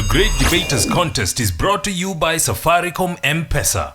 Great Debaters Contest is brought to you by Safaricom M-Pesa.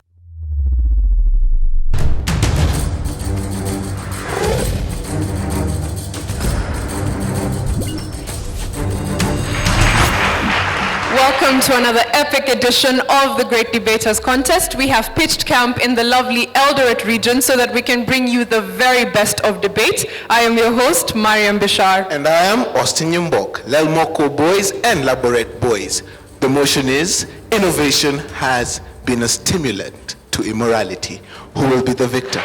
Welcome to another epic edition of the Great Debaters Contest. We have pitched camp in the lovely Laboret region so that we can bring you the very best of debate. I am your host, Mariam Bishar. And I am Austin Yumbok, Lelmokwo boys and Laboret boys. The motion is, innovation has been a stimulant to immorality. Who will be the victor?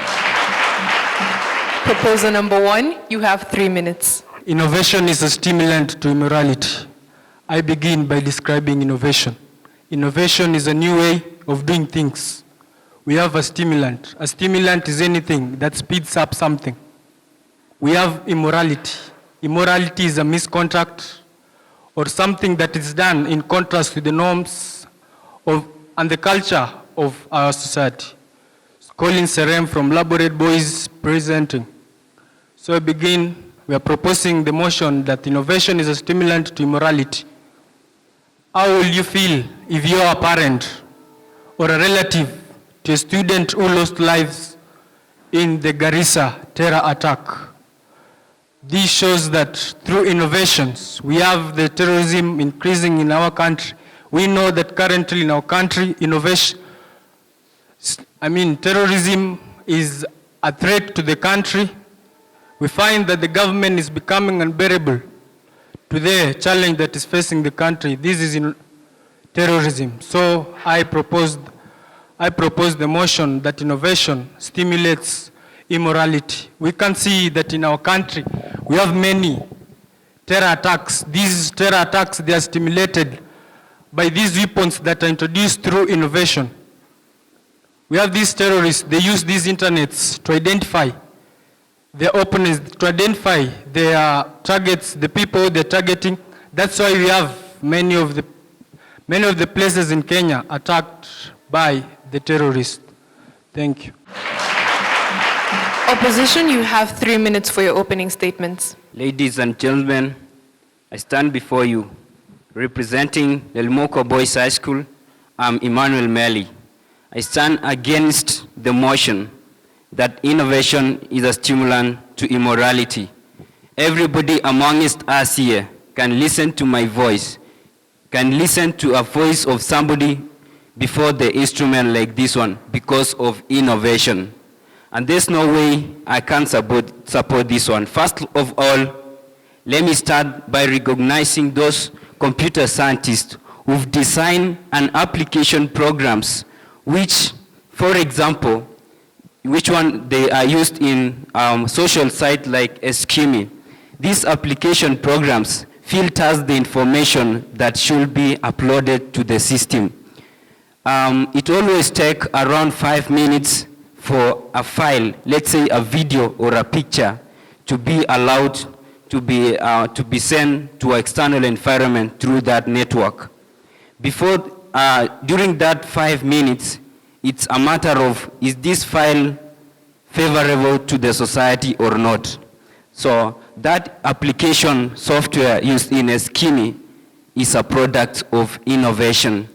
Proposal number 1, you have 3 minutes. Innovation is a stimulant to immorality. I begin by describing innovation. Innovation is a new way of doing things. We have a stimulant. A stimulant is anything that speeds up something. We have immorality. Immorality is a misconduct or something that is done in contrast to the norms and the culture of our society. Colin Serem from Laboret Boys presenting. So I begin, we are proposing the motion that innovation is a stimulant to immorality. How will you feel if you are a parent or a relative to a student who lost lives in the Garissa terror attack? This shows that through innovations, we have the terrorism increasing in our country. We know that currently in our country, terrorism is a threat to the country. We find that the government is becoming unbearable to the challenge that is facing the country. This is in terrorism. So I propose the motion that innovation stimulates immorality. We can see that in our country, we have many terror attacks. These terror attacks, they are stimulated by these weapons that are introduced through innovation. We have these terrorists, they use these internets to identify their opponents, to identify their targets, the people they're targeting. That's why we have many of the places in Kenya attacked by the terrorists. Thank you. Opposition, you have 3 minutes for your opening statements. Ladies and gentlemen, I stand before you representing Lelmokwo Boys High School. I'm Emmanuel Meli. I stand against the motion that innovation is a stimulant to immorality. Everybody amongst us here can listen to my voice, can listen to a voice of somebody before the instrument like this one because of innovation. And there's no way I can support this one. First of all, let me start by recognizing those computer scientists who've designed an application programs which, for example, they are used in social sites like Eskimi. These application programs filters the information that should be uploaded to the system. It always takes around 5 minutes for a file, let's say a video or a picture, to be allowed to be sent to an external environment through that network. During that 5 minutes, it's a matter of, is this file favorable to the society or not? So that application software used in Eskimi is a product of innovation.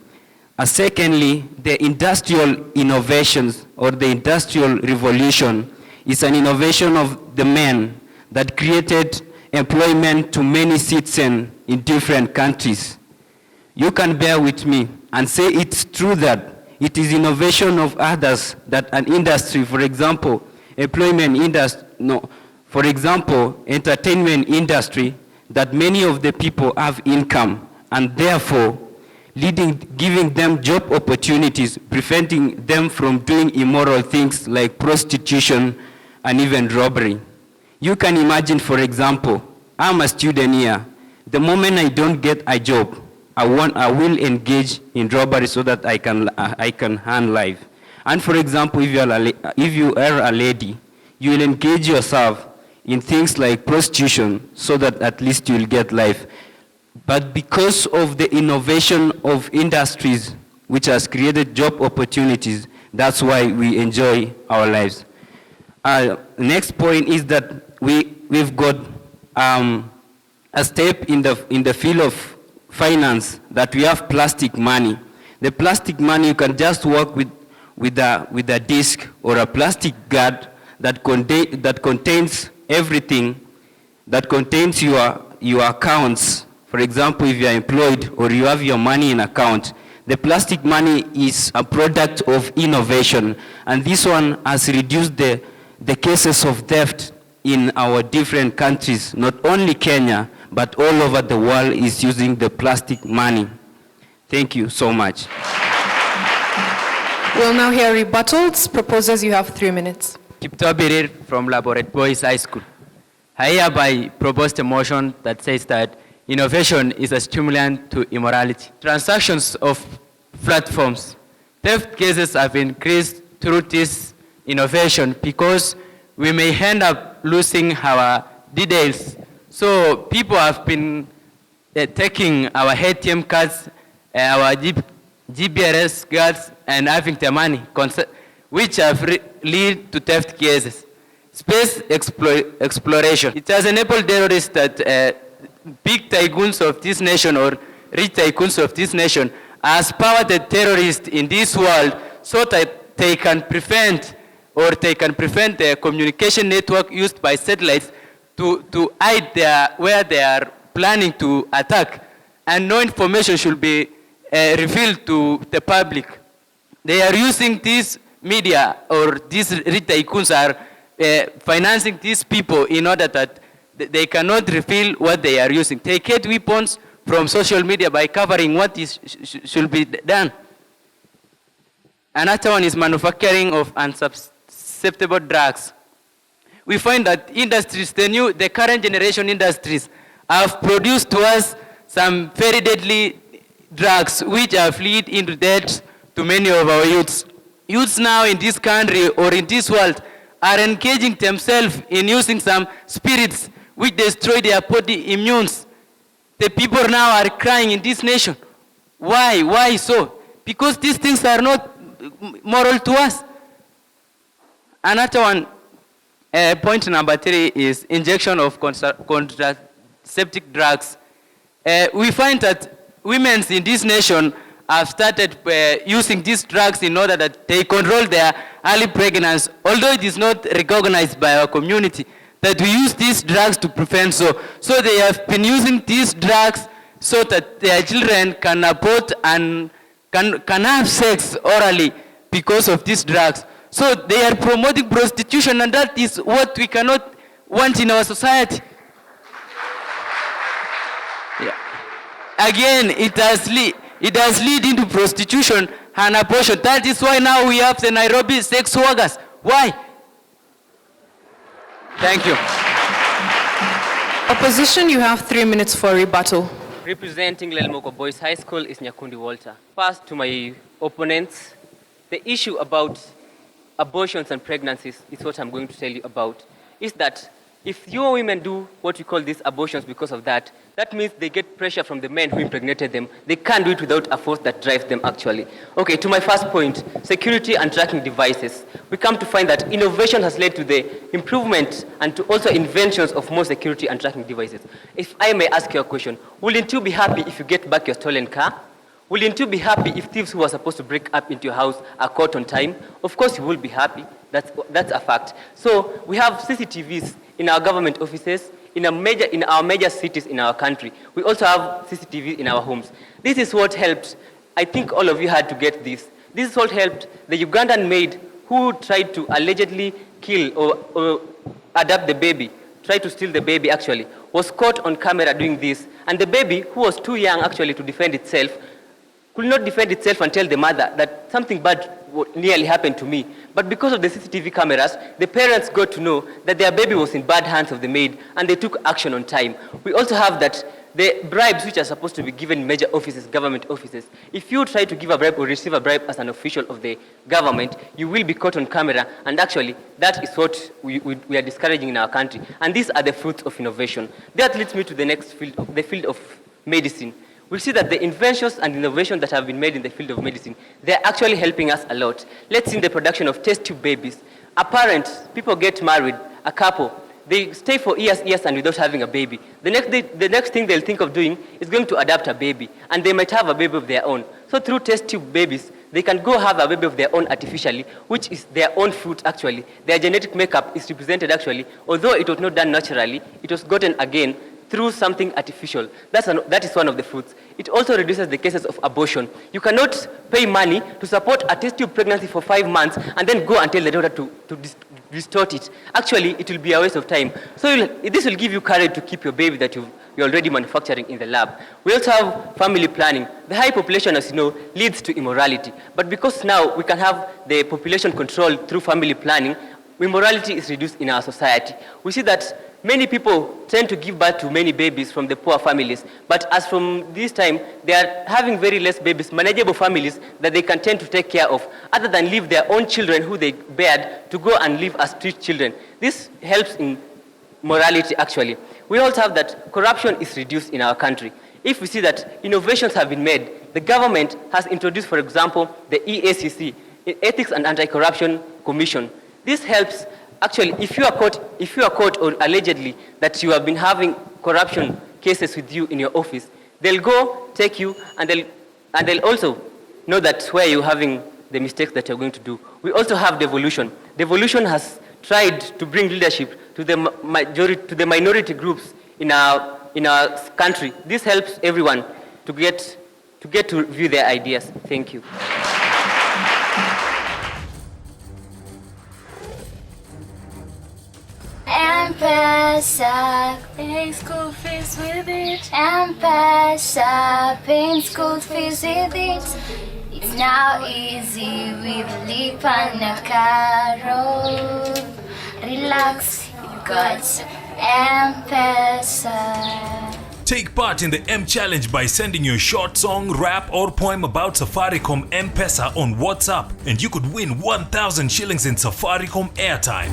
Secondly, the industrial innovations or the industrial revolution is an innovation of the men that created employment to many citizens in different countries. You can bear with me and say it's true that it is innovation of others that an industry, for example, entertainment industry, that many of the people have income and therefore giving them job opportunities, preventing them from doing immoral things like prostitution and even robbery. You can imagine, for example, I'm a student here. The moment I don't get a job, I will engage in robbery so that I can earn life. And for example, if you are a lady, you will engage yourself in things like prostitution so that at least you will get life. But because of the innovation of industries which has created job opportunities, that's why we enjoy our lives. Next point is that we've got a step in the field of finance that we have plastic money. The plastic money, you can just work with a disc or a plastic guard that contains everything, that contains your accounts. For example, if you are employed or you have your money in account, the plastic money is a product of innovation, and this one has reduced the cases of theft in our different countries. Not only Kenya, but all over the world is using the plastic money. Thank you so much. We'll now hear rebuttals. Proposers, you have 3 minutes. Kiptobirir from Laboret Boys High School. I hereby propose a motion that says that innovation is a stimulant to immorality. Transactions of platforms. Theft cases have increased through this innovation because we may end up losing our details. So people have been taking our ATM cards, our GPRS cards, and having the money, which have lead to theft cases. Space exploration. It has enabled terrorists that big tycoons of this nation or rich tycoons of this nation has powered the terrorists in this world so that they can prevent the communication network used by satellites to hide where they are planning to attack, and no information should be revealed to the public. They are using this media, or these rich tycoons are financing these people in order that they cannot reveal what they are using. They get weapons from social media by covering what should be done. Another one is manufacturing of unsusceptible drugs. We find that industries, the current generation industries, have produced to us some very deadly drugs which have led into death to many of our youths. Youths now in this country or in this world are engaging themselves in using some spirits which destroy their body immunes. The people now are crying in this nation. Why? Why so? Because these things are not moral to us. Another one, point number 3 is injection of contraceptive drugs. We find that women in this nation have started using these drugs in order that they control their early pregnancy, although it is not recognized by our community that we use these drugs to prevent so. So they have been using these drugs so that their children can abort and can have sex orally because of these drugs. So they are promoting prostitution, and that is what we cannot want in our society. Yeah. Again, it has led into prostitution and abortion. That is why now we have the Nairobi sex workers. Why? Thank you. Opposition, you have 3 minutes for rebuttal. Representing Lelmokwo Boys High School is Nyakundi Walter. First, to my opponents, the issue about abortions and pregnancies is what I'm going to tell you about. Is that if your women do what we call these abortions because of that, that means they get pressure from the men who impregnated them. They can't do it without a force that drives them actually. Okay, to my first point, security and tracking devices. We come to find that innovation has led to the improvement and to also inventions of more security and tracking devices. If I may ask you a question, wouldn't you be happy if you get back your stolen car? Wouldn't you be happy if thieves who are supposed to break up into your house are caught on time? Of course you will be happy. That's a fact. So we have CCTVs in our government offices, in our major cities in our country. We also have CCTV in our homes. This is what helped. I think all of you had to get this. This is what helped the Ugandan maid who tried to allegedly kill or adopt the baby, tried to steal the baby actually, was caught on camera doing this. And the baby, who was too young actually to defend itself, could not defend itself and tell the mother that something bad nearly happened to me. But because of the CCTV cameras, the parents got to know that their baby was in bad hands of the maid, and they took action on time. We also have that the bribes which are supposed to be given in major offices, government offices, if you try to give a bribe or receive a bribe as an official of the government, you will be caught on camera, and actually that is what we are discouraging in our country. And these are the fruits of innovation. That leads me to the next field, the field of medicine. We'll see that the inventions and innovations that have been made in the field of medicine, they're actually helping us a lot. Let's see the production of test tube babies. People get married, a couple, they stay for years and without having a baby. The next thing they'll think of doing is going to adopt a baby, and they might have a baby of their own. So through test tube babies, they can go have a baby of their own artificially, which is their own fruit actually. Their genetic makeup is represented actually, although it was not done naturally, it was gotten again through something artificial. That is one of the fruits. It also reduces the cases of abortion. You cannot pay money to support a test tube pregnancy for 5 months and then go and tell the daughter to distort it. Actually, it will be a waste of time. So this will give you courage to keep your baby that you're already manufacturing in the lab. We also have family planning. The high population, as you know, leads to immorality. But because now we can have the population control through family planning, immorality is reduced in our society. We see that many people tend to give birth to many babies from the poor families, but as from this time, they are having very less babies, manageable families that they can tend to take care of, other than leave their own children who they bared to go and live as street children. This helps in morality actually. We also have that corruption is reduced in our country. If we see that innovations have been made, the government has introduced, for example, the EACC, Ethics and Anti-Corruption Commission. This helps. Actually, if you are caught or allegedly that you have been having corruption cases with you in your office, they'll go take you and they'll also know that where you're having the mistakes that you're going to do. We also have devolution. Devolution has tried to bring leadership to the minority groups in our country. This helps everyone to get to view their ideas. Thank you. M-Pesa, paying school fees with it. M-Pesa, paying school fees with it. It's now easy with Lipa na Caro. Relax, you got M-Pesa. Take part in the M Challenge by sending your short song, rap, or poem about Safaricom M-Pesa on WhatsApp, and you could win 1,000 shillings in Safaricom airtime.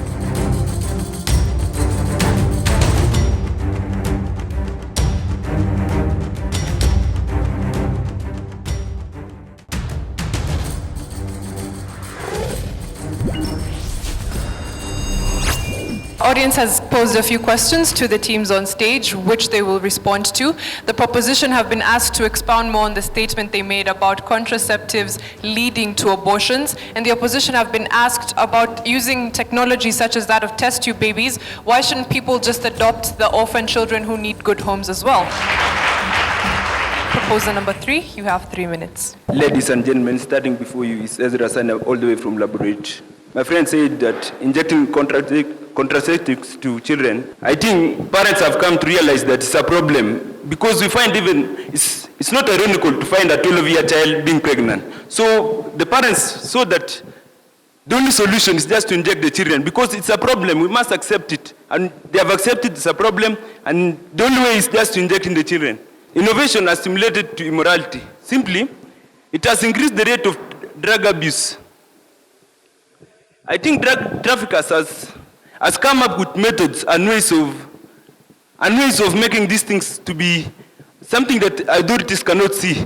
Audience has posed a few questions to the teams on stage, which they will respond to. The proposition have been asked to expound more on the statement they made about contraceptives leading to abortions, and the opposition have been asked about using technology such as that of test tube babies. Why shouldn't people just adopt the orphan children who need good homes as well? Proposal number 3, you have 3 minutes. Ladies and gentlemen, starting before you is Ezra Sana, all the way from Laboret. My friend said that injecting contraceptives to children, I think parents have come to realize that it's a problem, because we find even, it's not ironical to find a 12-year child being pregnant. So the parents saw that the only solution is just to inject the children, because it's a problem, we must accept it. And they have accepted it's a problem, and the only way is just to inject in the children. Innovation has stimulated to immorality. Simply, it has increased the rate of drug abuse. I think drug traffickers has come up with methods and ways of making these things to be something that authorities cannot see.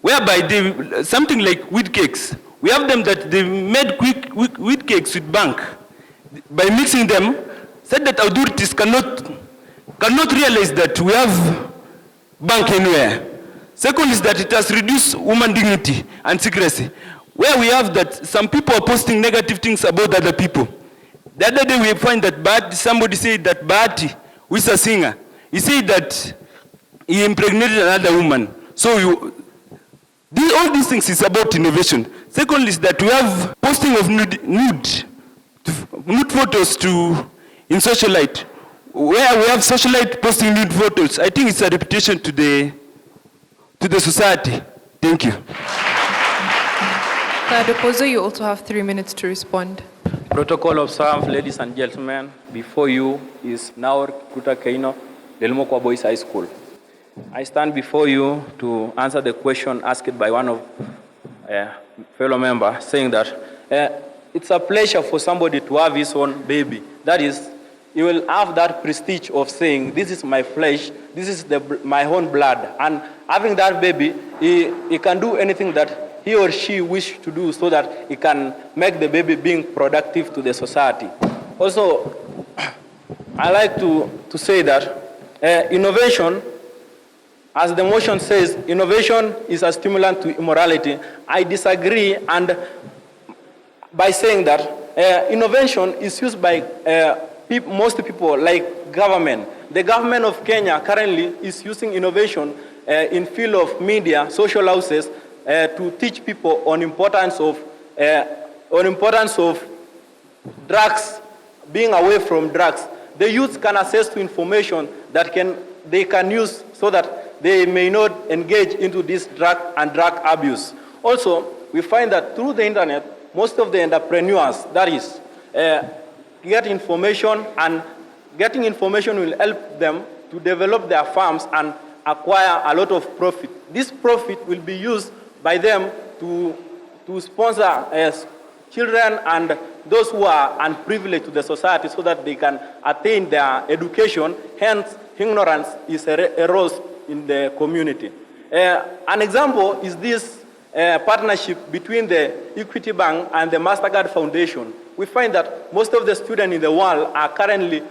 Whereby something like wheat cakes, we have them that they made quick wheat cakes with bank. By mixing them, said that authorities cannot realize that we have bank anywhere. Second is that it has reduced woman dignity and secrecy, where we have that some people are posting negative things about other people. The other day we find that somebody said that Bahati, who is a singer, he said that he impregnated another woman. So all these things is about innovation. Second is that we have posting of nude photos in socialite, where we have socialite posting nude photos. I think it's a reputation to the society. Thank you. Third opposer, you also have 3 minutes to respond. Protocol observed, ladies and gentlemen. Before you is Naor Kuta Keino, Lelmokwo Boys High School. I stand before you to answer the question asked by one of fellow member, saying that it's a pleasure for somebody to have his own baby. That is, you will have that prestige of saying, this is my flesh, this is my own blood. And having that baby, he can do anything that he or she wish to do so that he can make the baby being productive to the society. Also, I like to say that innovation, as the motion says, innovation is a stimulant to immorality. I disagree, and by saying that innovation is used by most people, like government. The government of Kenya currently is using innovation in field of media, social houses, to teach people on importance of drugs, being away from drugs. The youth can access to information that they can use so that they may not engage into this drug abuse. Also, we find that through the internet, most of the entrepreneurs, that is, get information, and getting information will help them to develop their farms and acquire a lot of profit. This profit will be used by them to sponsor children and those who are unprivileged to the society so that they can attain their education. Hence, ignorance is erased in the community. An example is this partnership between the Equity Bank and the MasterCard Foundation. We find that most of the students in the world are currently,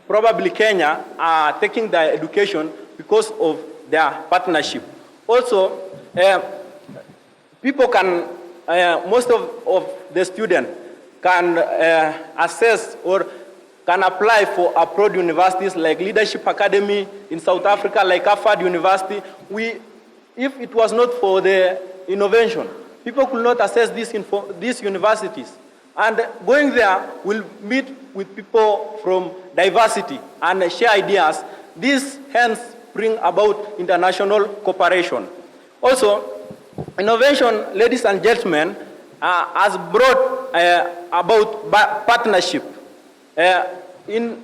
probably Kenya, are taking their education because of their partnership. Also, people can, most of the students can access or can apply for abroad universities like Leadership Academy in South Africa, like Harvard University. If it was not for the innovation, people could not access these universities. And going there will meet with people from diversity and share ideas. This hence bring about international cooperation. Also, innovation, ladies and gentlemen, has brought about partnership in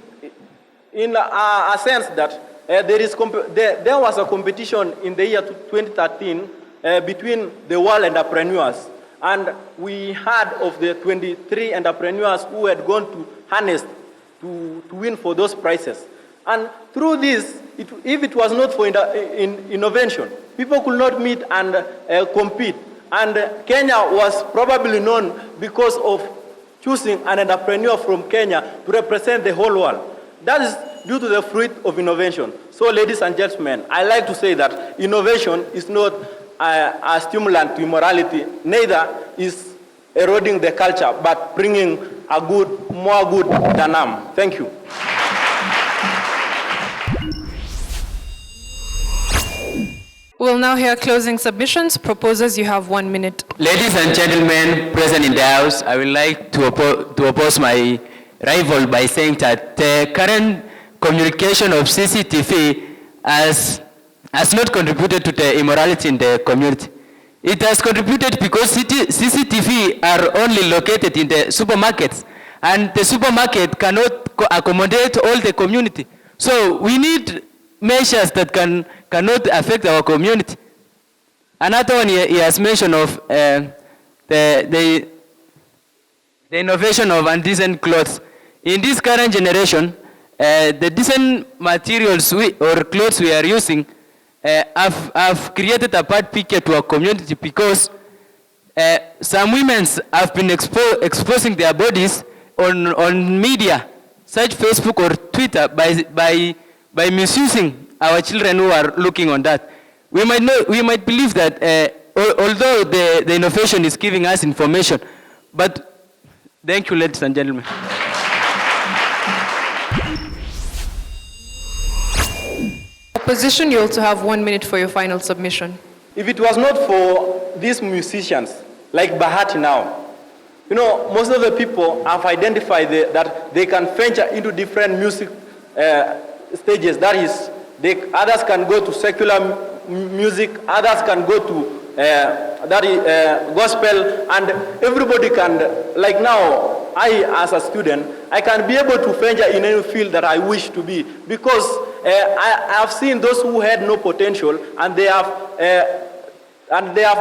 a sense that there was a competition in the year 2013 between the world entrepreneurs. And we heard of the 23 entrepreneurs who had gone to harness to win for those prizes. And through this, if it was not for innovation, people could not meet and compete. And Kenya was probably known because of choosing an entrepreneur from Kenya to represent the whole world. That is due to the fruit of innovation. So, ladies and gentlemen, I like to say that innovation is not a stimulant to immorality, neither is eroding the culture, but bringing more good than harm. Thank you. We'll now hear closing submissions. Proposers, you have 1 minute. Ladies and gentlemen present in the House, I would like to oppose my rival by saying that the current communication of CCTV has not contributed to the immorality in the community. It has contributed because CCTV are only located in the supermarkets, and the supermarket cannot accommodate all the community. So we need measures that cannot affect our community. Another one he has mentioned of the innovation of indecent clothes. In this current generation, the decent materials or clothes we are using have created a bad picture to our community because some women have been exposing their bodies on media, such Facebook or Twitter, by misusing our children who are looking on that. We might believe that although the innovation is giving us information, but thank you, ladies and gentlemen. Opposition, you also have 1 minute for your final submission. If it was not for these musicians, like Bahati now, you know, most of the people have identified that they can venture into different music stages. That is, others can go to secular music, others can go to gospel, and everybody can, like now, I as a student, I can be able to venture in any field that I wish to be, because I have seen those who had no potential, and they have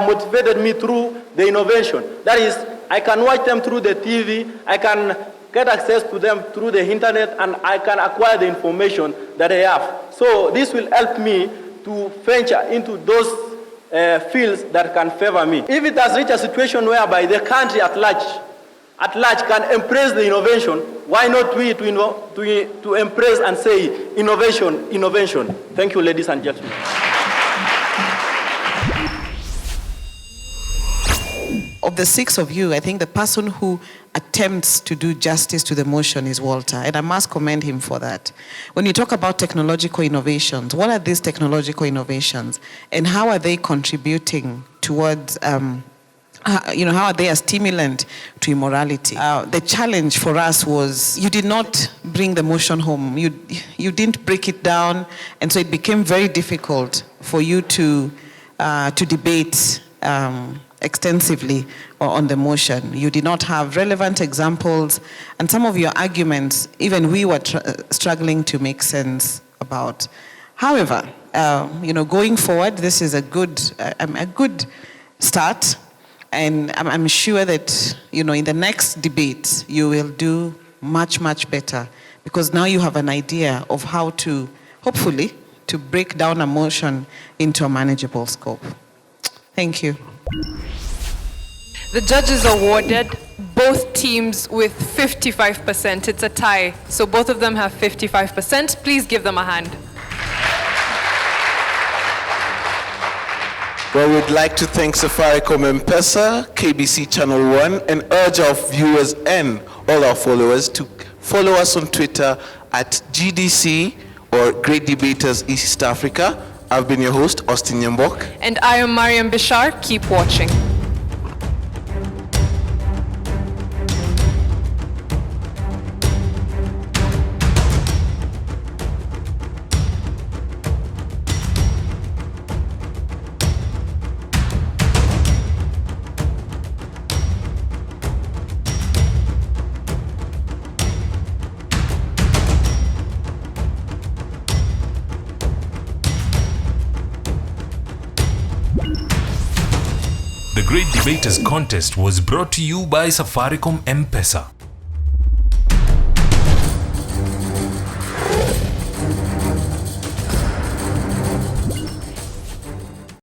motivated me through the innovation. That is, I can watch them through the TV, I can get access to them through the internet, and I can acquire the information that I have. So this will help me to venture into those fields that can favor me. If it has reached a situation whereby the country at large at large can embrace the innovation, why not we to embrace and say innovation, innovation? Thank you, ladies and gentlemen. Of the six of you, I think the person who attempts to do justice to the motion is Walter, and I must commend him for that. When you talk about technological innovations, what are these technological innovations, and how are they contributing towards, how are they a stimulant to immorality? The challenge for us was you did not bring the motion home. You didn't break it down, and so it became very difficult for you to debate extensively on the motion. You did not have relevant examples, and some of your arguments, even we were struggling to make sense about. However, going forward, this is a good start, and I'm sure that, in the next debate, you will do much, much better, because now you have an idea of how to, hopefully, to break down a motion into a manageable scope. Thank you. The judges awarded both teams with 55%. It's a tie, so both of them have 55%. Please give them a hand. Well, we'd like to thank Safaricom M-Pesa, KBC Channel 1, and urge our viewers and all our followers to follow us on Twitter at GDC or Great Debaters East Africa. I've been your host, Austin Nyambok. And I am Mariam Bishar. Keep watching. The Great Debaters Contest was brought to you by Safaricom M-Pesa.